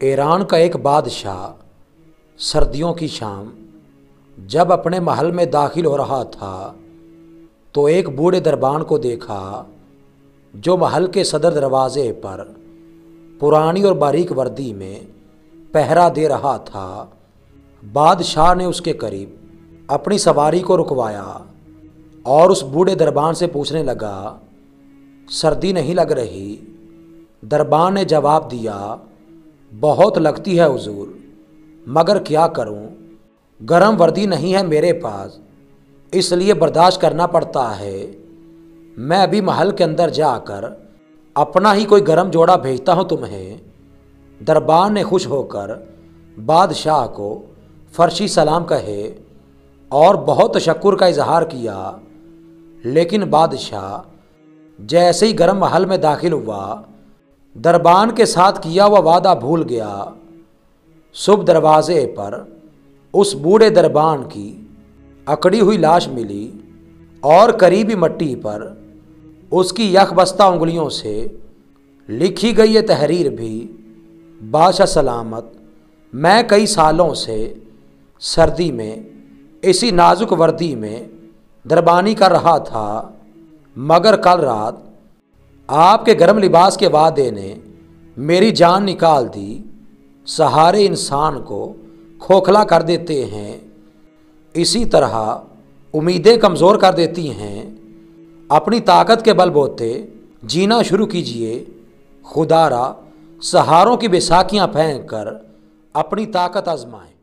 Iran का एक बादशाह सर्दियों की शाम जब अपने महल में दाखिल हो रहा था तो एक बूढ़े दरबान को देखा जो महल के सदर दरवाजे पर पुरानी और बारीक वर्दी में पहरा दे रहा था। बादशाह ने उसके करीब अपनी सवारी को रुकवाया और उस बूढ़े दरबान से पूछने लगा, सर्दी नहीं लग रही? दरबान ने जवाब दिया, बहुत लगती है हुजूर, मगर क्या करूं, गरम वर्दी नहीं है मेरे पास, इसलिए बर्दाश्त करना पड़ता है। मैं अभी महल के अंदर जाकर अपना ही कोई गरम जोड़ा भेजता हूं तुम्हें। दरबान ने खुश होकर बादशाह को फर्शी सलाम कहे और बहुत तशक्कुर का इजहार किया, लेकिन बादशाह जैसे ही गरम महल में दाखिल हुआ दरबान के साथ किया हुआ वादा भूल गया। सुबह दरवाजे पर उस बूढ़े दरबान की अकड़ी हुई लाश मिली और करीबी मट्टी पर उसकी यखबस्ता उंगलियों से लिखी गई ये तहरीर भी, बादशाह सलामत, मैं कई सालों से सर्दी में इसी नाजुक वर्दी में दरबानी कर रहा था, मगर कल रात आपके गर्म लिबास के वादे ने मेरी जान निकाल दी। सहारे इंसान को खोखला कर देते हैं, इसी तरह उम्मीदें कमज़ोर कर देती हैं। अपनी ताकत के बलबूते जीना शुरू कीजिए। खुदारा सहारों की बैसाखियाँ फेंक कर अपनी ताकत आजमाएं।